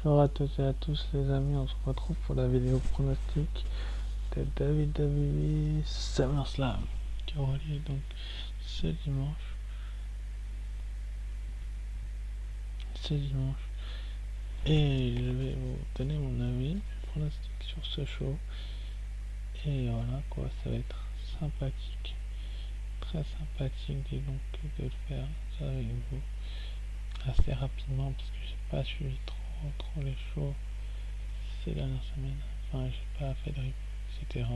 Bonjour à toutes et à tous les amis, on se retrouve pour la vidéo pronostic de WWE SummerSlam qui aura lieu donc ce dimanche. Et je vais vous donner mon avis pronostic sur ce show. Et voilà quoi, ça va être sympathique, très sympathique dis donc de le faire ça avec vous assez rapidement parce que j'ai pas suivi trop les shows ces dernières semaines. Enfin j'ai pas fait de review, etc.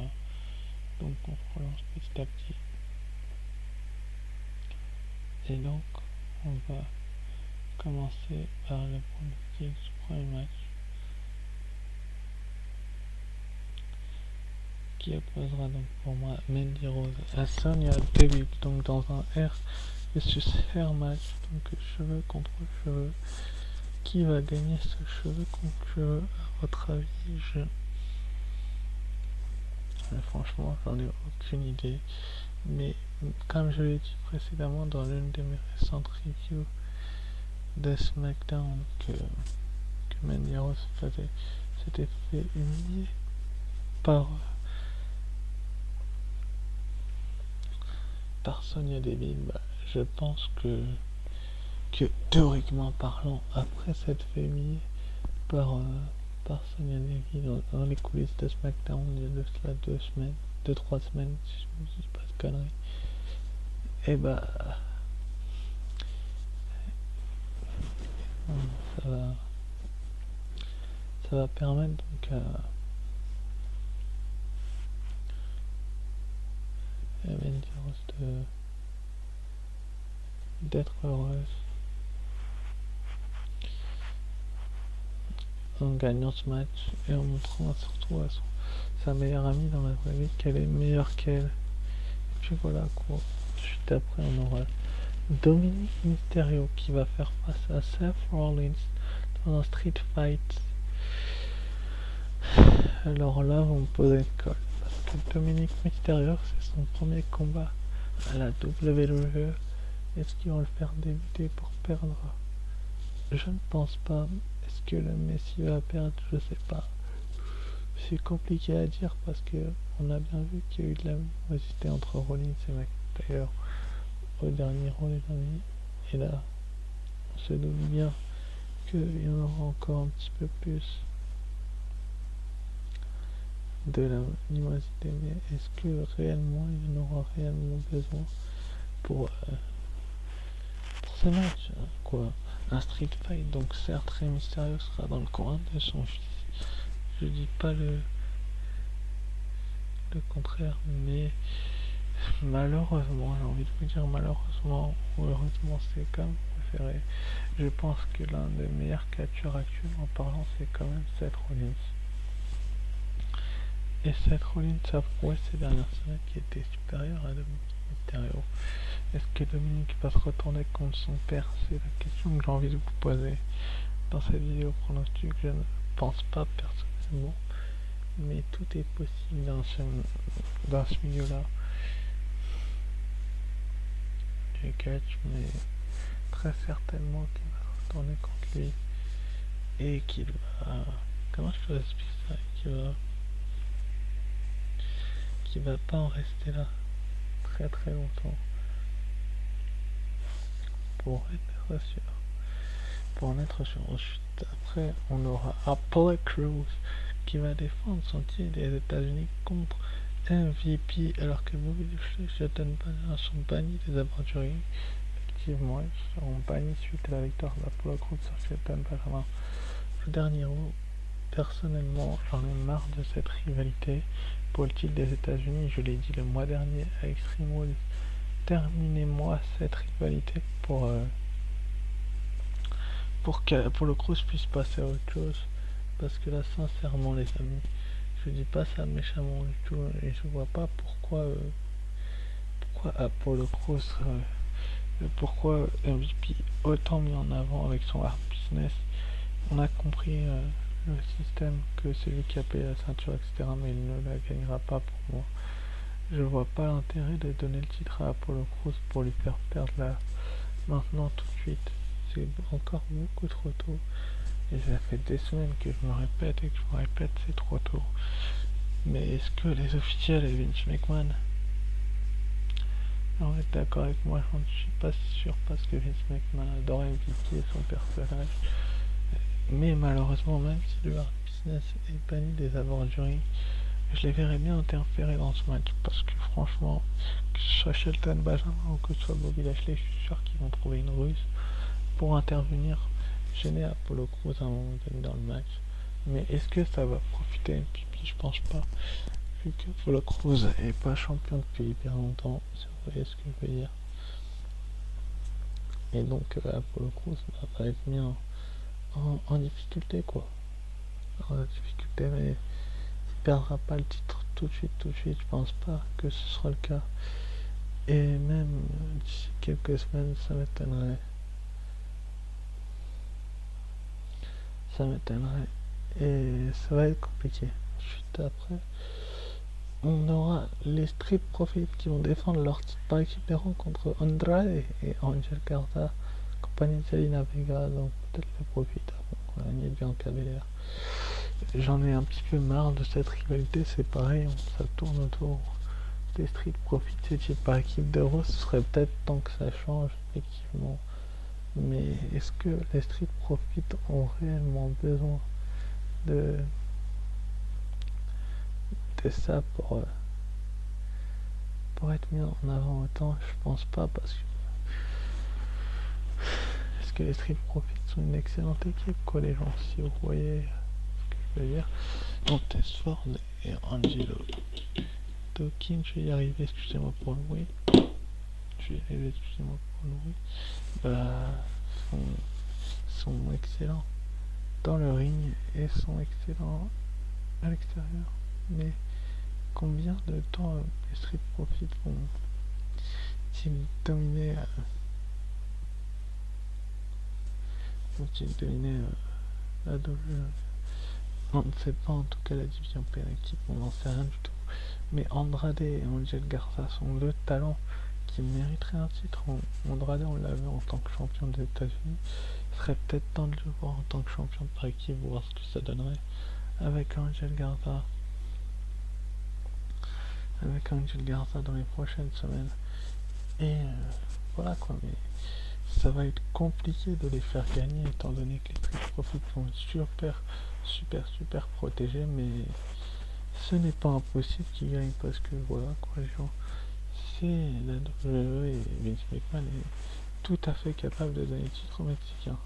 Donc on relance petit à petit. Et donc on va commencer par le pronostic du premier match qui opposera donc pour moi Mandy Rose à Sonya Deville, donc dans un Hair versus Hair match, donc cheveux contre cheveux. Qui va gagner ce cheveux contre cheveux à votre avis? Franchement j'en ai aucune idée, mais comme je l'ai dit précédemment dans l'une de mes récentes reviews de SmackDown que Mandy Rose s'était fait humilier par Sonya Deville, je pense que théoriquement parlant, après s'être fait humilier par Sonya Deville dans les coulisses de SmackDown il y a de cela 2-3 semaines, si je ne dis pas de conneries, et ça va permettre donc à Mandy Rose d'être heureuse en gagnant ce match et en montrant surtout à sa meilleure amie dans la vraie vie qu'elle est meilleure qu'elle. Et puis voilà quoi. Suite après on aura Dominic Mysterio qui va faire face à Seth Rollins dans un street fight. Alors là on me pose une colle parce que Dominic Mysterio c'est son premier combat à la WWE. Est-ce qu'ils vont le faire débuter pour perdre? Je ne pense pas. Est-ce que le Messi va perdre? Je sais pas. C'est compliqué à dire parce que on a bien vu qu'il y a eu de l'animosité entre Rollins et McIntyre au dernier Raw les amis. Et là, on se doute bien qu'il y en aura encore un petit peu plus de l'animosité. Mais est-ce que réellement il y en aura réellement besoin pour ce match quoi? Un street fight, donc certes Rey Mysterio sera dans le coin de son fils. Je dis pas le contraire, mais malheureusement, j'ai envie de vous dire malheureusement ou heureusement, c'est comme vous préférez. Je pense que l'un des meilleurs catcheurs actuellement parlant, c'est quand même Seth Rollins. Et Seth Rollins a prouvé ces dernières semaines qu'il était supérieur à Dominic Mysterio. Est-ce que Dominic va se retourner contre son père? C'est la question que j'ai envie de vous poser dans cette vidéo pronostic. Je ne pense pas personnellement, mais tout est possible dans ce milieu-là du catch, mais très certainement qu'il va retourner contre lui et qu'il va... Comment je peux expliquer ça? Qu'il va pas en rester là très très longtemps pour être sûr. Ensuite, après, on aura Apollo Crews qui va défendre son titre des États-Unis contre MVP, alors que Bobby Lashley et Shelton Benjamin sont bannis des aventuriers. Effectivement, ils seront bannis suite à la victoire d'Apollo Crews sur Shelton Benjamin. Le dernier mot, personnellement, j'en ai marre de cette rivalité pour le titre des États-Unis. Je l'ai dit le mois dernier à Extreme Rules. Terminez-moi cette rivalité pour que le Cruz puisse passer à autre chose, parce que là sincèrement les amis, je dis pas ça méchamment du tout et je vois pas pourquoi Apollo Crews pourquoi MVP autant mis en avant avec son hard business. On a compris le système, que c'est lui qui a payé la ceinture etc, mais il ne la gagnera pas pour moi. Je vois pas l'intérêt de donner le titre à Apollo Crews pour lui faire perdre là maintenant tout de suite. C'est encore beaucoup trop tôt Et ça fait des semaines que je me répète et que je me répète, c'est trop tôt. Mais est-ce que les officiels et Vince McMahon vont être d'accord avec moi? Je ne suis pas sûr parce que Vince McMahon adore MVP son personnage. Mais malheureusement, même si le hard business est banni des abords du ring, je les verrais bien interférer dans ce match parce que franchement, que ce soit Shelton Benjamin ou que ce soit Bobby Lashley, je suis sûr qu'ils vont trouver une ruse pour intervenir, gêner Apollo Crews à un moment donné dans le match. Mais est-ce que ça va profiter à MVP? Je pense pas. Vu que Apollo Crews est pas champion depuis hyper longtemps, si vous voyez ce que je veux dire. Et donc Apollo Crews va être mis en difficulté quoi. En difficulté, mais il perdra pas le titre tout de suite, je pense pas que ce sera le cas. Et même d'ici quelques semaines, ça m'étonnerait. Ça m'étonnerait. Et ça va être compliqué. Ensuite, après, on aura les Street Profits qui vont défendre leur titre par équipe des rangs contre Andrade et Angel Garza, compagnie de Zelina Vega, donc peut-être les Profits. Bon, on est bien Belair. J'en ai un petit peu marre de cette rivalité, c'est pareil, ça tourne autour des Street Profits équipe par équipe de Raw, ce serait peut-être temps que ça change, effectivement. Mais est-ce que les Street Profits ont réellement besoin de ça pour être mis en avant autant? Je pense pas parce que est-ce que les Street Profits sont une excellente équipe quoi les gens, si vous voyez ce que je veux dire. Donc Tesford et Angelo Dawkins, je vais y arriver, excusez-moi pour le bruit. Je vais y arriver, excusez-moi pour le bruit. Sont excellents dans le ring et sont excellents à l'extérieur. Mais combien de temps les Street Profits vont-ils dominer la WWE? On ne sait pas, en tout cas la division PNXT, on n'en sait rien du tout. Mais Andrade et Angel Garza sont deux talents qui mériteraient un titre. Andrade, on l'a vu en tant que champion des États-Unis. Il serait peut-être temps de le voir en tant que champion par équipe, voir ce que ça donnerait avec Angel Garza. Dans les prochaines semaines. Et voilà quoi, mais ça va être compliqué de les faire gagner étant donné que les Street Profits sont super protégés, mais ce n'est pas impossible qu'ils gagnent parce que voilà quoi les gens, c'est la WWE et Vince McMahon est tout à fait capable de donner les titres mexicains.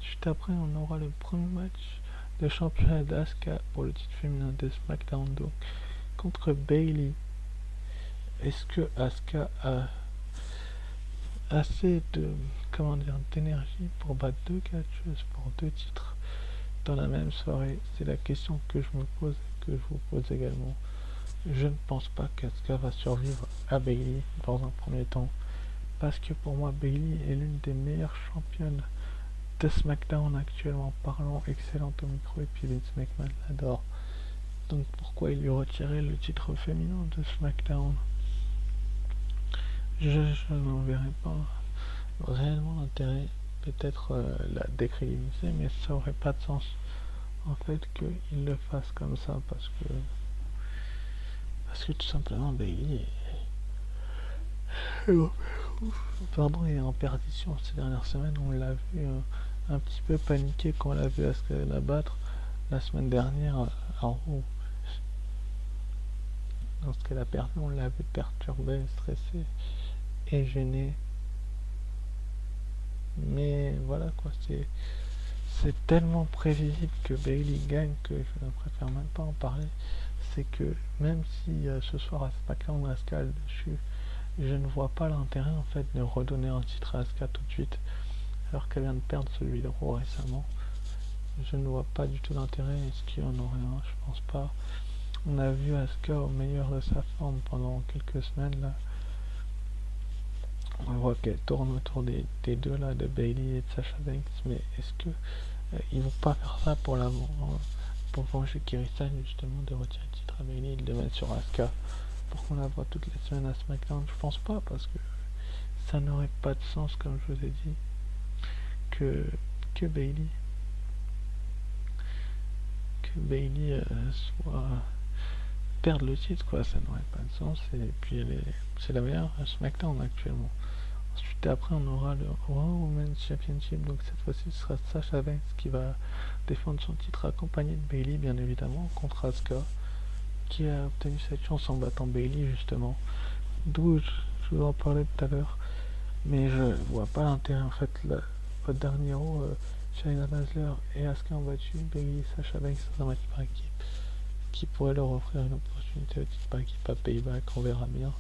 Juste après on aura le premier match de championnat d'Asuka pour le titre féminin de SmackDown donc contre Bayley. Est-ce que Asuka a assez d'énergie pour battre deux catcheuses pour deux titres dans la même soirée? C'est la question que je me pose et que je vous pose également. Je ne pense pas qu'Asuka va survivre à Bayley dans un premier temps parce que pour moi Bayley est l'une des meilleures championnes de SmackDown actuellement parlant, excellente au micro et puis Vince McMahon l'adore. Donc pourquoi il lui retirait le titre féminin de SmackDown? Je n'en verrais pas réellement l'intérêt. Peut-être la décrédibiliser, mais ça aurait pas de sens en fait qu'il le fasse comme ça parce que tout simplement Bayley est en perdition ces dernières semaines. On l'a vu un petit peu paniquer quand on l'a vu Asuka la battre la semaine dernière à Raw. Lorsqu'elle a perdu, on l'a vu perturbé, stressé et gêné. Mais voilà quoi, c'est tellement prévisible que Bayley gagne que je ne préfère même pas en parler. C'est que même si ce soir à SmackDown Asuka est dessus, je ne vois pas l'intérêt en fait de redonner un titre à Asuka tout de suite alors qu'elle vient de perdre celui de Raw récemment. Je ne vois pas du tout l'intérêt. Est-ce qu'il y en aurait un? Je pense pas. On a vu Asuka au meilleur de sa forme pendant quelques semaines là. On voit qu'elle tourne autour des deux là, de Bayley et de Sasha Banks, mais est-ce que ils vont pas faire ça pour venger Kiri-san justement de retirer le titre à Bayley et de le mettre sur Asuka pour qu'on la voit toutes les semaines à SmackDown? Je pense pas parce que ça n'aurait pas de sens comme je vous ai dit. que, que Bayley soit perdre le titre, quoi, ça n'aurait pas de sens. Et puis c'est la meilleure SmackDown actuellement. Ensuite, après, on aura le Raw Women's Championship. Donc cette fois-ci, ce sera Sasha Banks qui va défendre son titre accompagné de Bayley, bien évidemment, contre Asuka, qui a obtenu cette chance en battant Bayley justement. D'où je vous en parlais tout à l'heure. Mais je vois pas l'intérêt en fait. Au dernier Raw, Shayna Baszler et Asuka ont battu Bayley et Sasha Banks dans un match par équipe qui pourrait leur offrir une opportunité au titre par équipe à Payback. On verra bien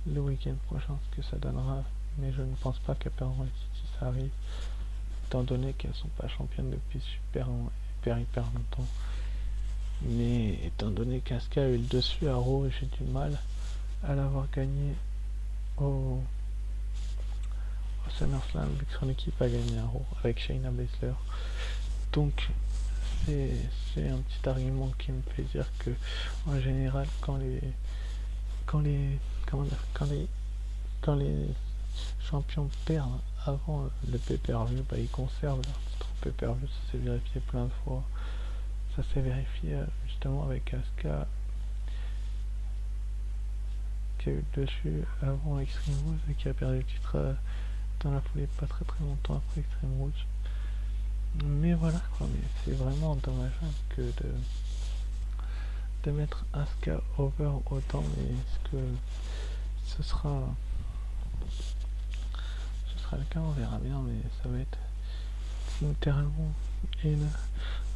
le week-end prochain ce que ça donnera, mais je ne pense pas qu'elles perdront le titre si ça arrive, étant donné qu'elles sont pas championnes depuis hyper longtemps. Mais étant donné qu'Asuka a eu le dessus à Raw, j'ai du mal à l'avoir gagné au SummerSlam, vu que son équipe a gagné à Raw avec Shayna Baszler. Donc c'est un petit argument qui me fait dire que en général quand les champions perdent avant le pay-per-view, bah, ils conservent leur titre au pay-per-view. Ça s'est vérifié plein de fois. Ça s'est vérifié justement avec Asuka qui a eu le dessus avant Extreme Rules et qui a perdu le titre dans la foulée pas très longtemps après Extreme Rules. Mais voilà quoi, mais c'est vraiment dommageable que de mettre Asuka over autant, mais est-ce que ce sera le cas, on verra bien, mais ça va être littéralement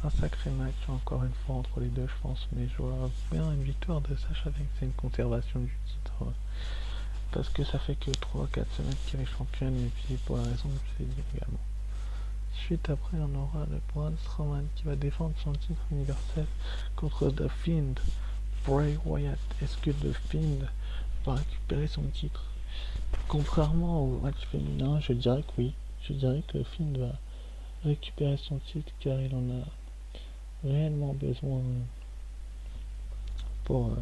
un sacré match encore une fois entre les deux, je pense. Mais je vois bien une victoire de Sasha Banks, c'est une conservation du titre, parce que ça fait que 3-4 semaines qu'elle est championne, et puis pour la raison que je vous ai dit également. Ensuite, après, on aura le Braun Strowman qui va défendre son titre universel contre The Fiend, Bray Wyatt. Est-ce que The Fiend va récupérer son titre? Contrairement au match féminin, je dirais que oui. Je dirais que The Fiend va récupérer son titre car il en a réellement besoin pour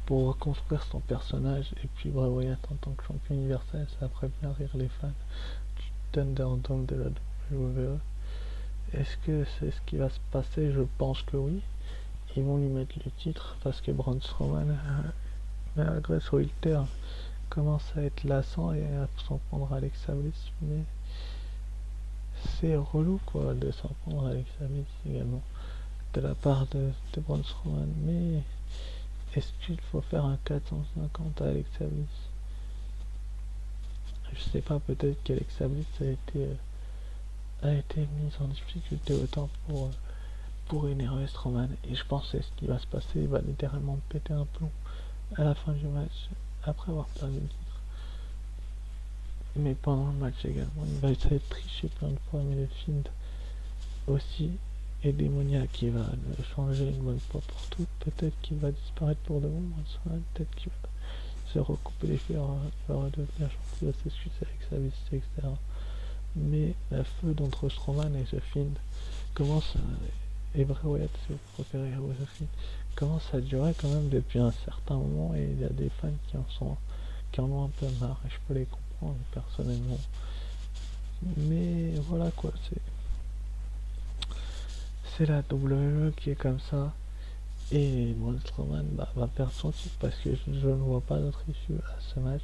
reconstruire son personnage. Et puis Bray Wyatt en tant que champion universel, ça ferait bien rire les fans du Thunderdome de la WWE. Est-ce que c'est ce qui va se passer? Je pense que oui. Ils vont lui mettre le titre parce que Braun Strowman, malgré son Twitter, commence à être lassant et à s'en prendre à Alexa Bliss. Mais c'est relou quoi de s'en prendre à Alexa Bliss également de la part de Braun Strowman. Mais est-ce qu'il faut faire un 450 à Alexa Bliss? Je sais pas, peut-être qu'Alexa Bliss a été mise en difficulté autant pour énerver Strowman, et je pense que c'est ce qui va se passer. Il va littéralement péter un plomb à la fin du match après avoir perdu le titre. Mais pendant le match également, il va essayer de tricher plein de fois, mais le Fiend aussi est démoniaque, qui va le changer une bonne fois pour toutes. Peut-être qu'il va disparaître pour de bon, peut-être qu'il va se recouper les cheveux, il va redevenir gentil, il va s'excuser avec sa vie, etc. Mais la feu d'entre Strowman et The Fiend commence et Bray Wyatt, si vous préférez, The Fiend commence à durer quand même depuis un certain moment, et il y a des fans qui en ont un peu marre, et je peux les comprendre personnellement. Mais voilà quoi, c'est la WWE qui est comme ça, et Braun Strowman va perdre son titre parce que je ne vois pas d'autre issue à ce match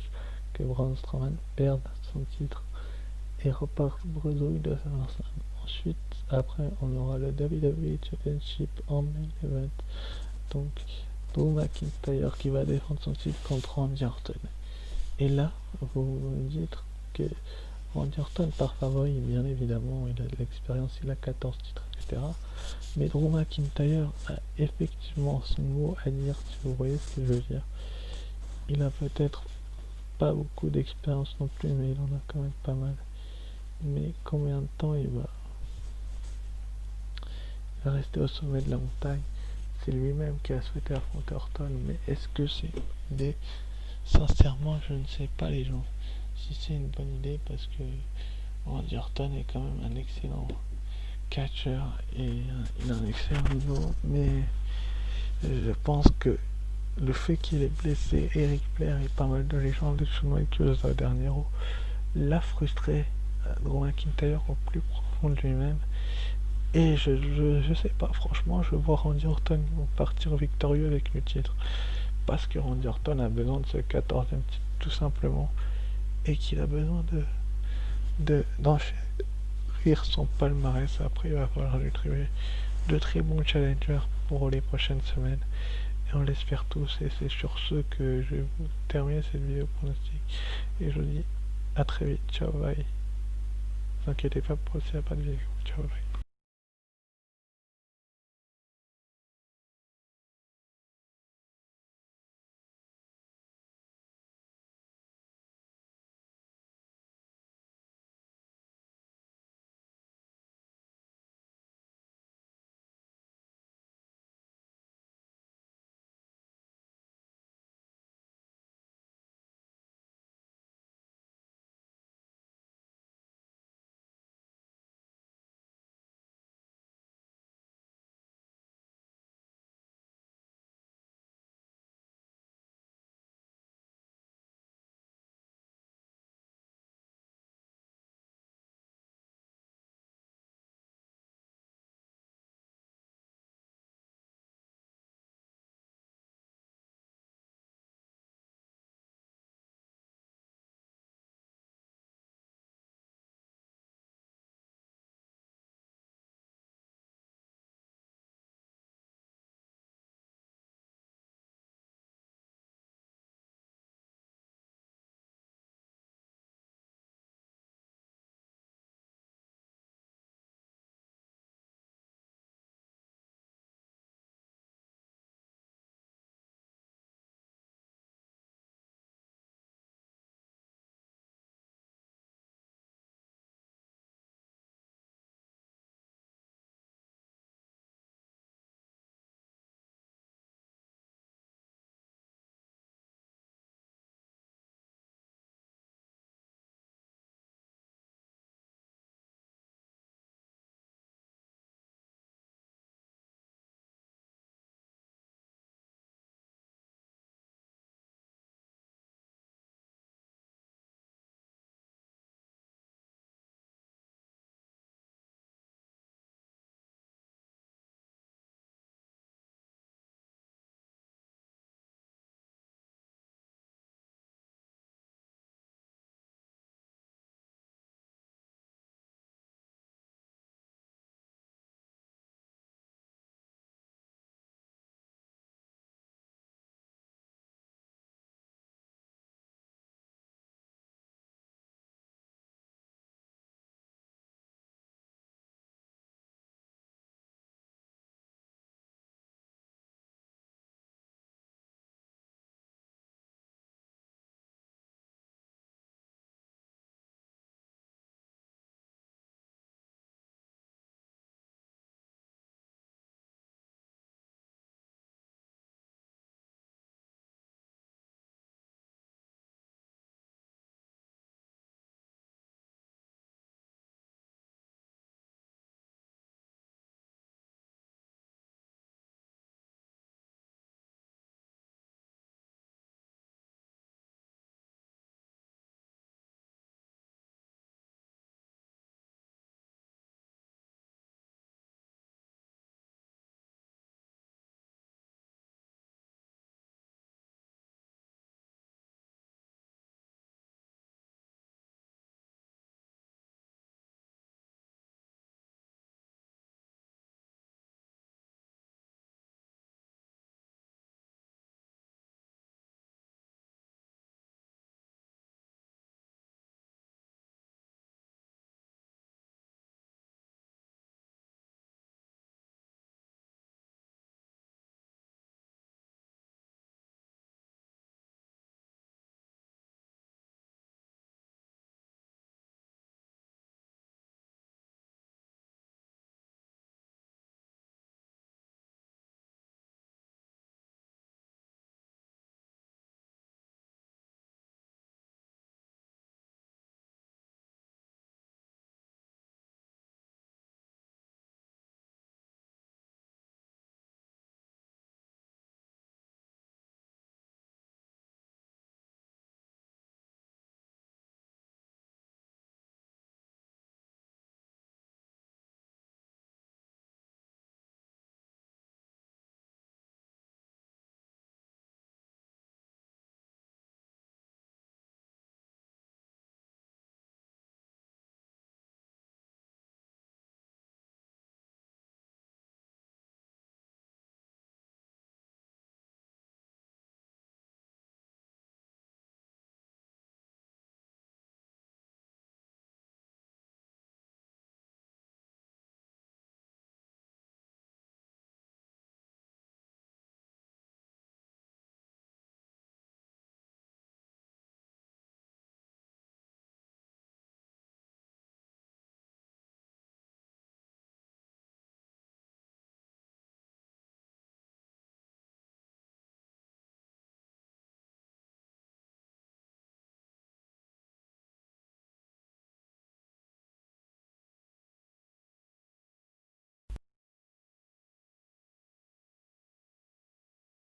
que Braun Strowman perde son titre et repart bredouille de SummerSlam. Ensuite, après, on aura le WWE Championship en main event. Donc, Drew McIntyre qui va défendre son titre contre Randy Orton. Et là, vous me dites que Randy Orton part favori, bien évidemment, il a de l'expérience, il a 14 titres, etc. Mais Drew McIntyre a effectivement son mot à dire, si vous voyez ce que je veux dire. Il a peut-être pas beaucoup d'expérience non plus, mais il en a quand même pas mal. Mais combien de temps il va rester au sommet de la montagne? C'est lui-même qui a souhaité affronter Orton, mais est-ce que c'est une idée? Sincèrement, je ne sais pas, les gens, si c'est une bonne idée, parce que Randy Orton est quand même un excellent catcheur et il a un excellent niveau, mais je pense que le fait qu'il ait blessé Eric Flair et pas mal de légendes de Shawn Michaels au dernier Raw l'a frustré Drew McIntyre au plus profond de lui-même. Et je sais pas, franchement, je vois Randy Orton partir victorieux avec le titre. Parce que Randy Orton a besoin de ce 14e titre, tout simplement. Et qu'il a besoin d'enchérir son palmarès. Après, il va falloir lui trouver de très bons challengers pour les prochaines semaines. Et on l'espère tous. Et c'est sur ce que je vais vous terminer cette vidéo pronostic. Et je vous dis à très vite. Ciao, bye. Ne vous inquiétez pas, pour s'il n'y a pas de vidéo. Ciao, bye.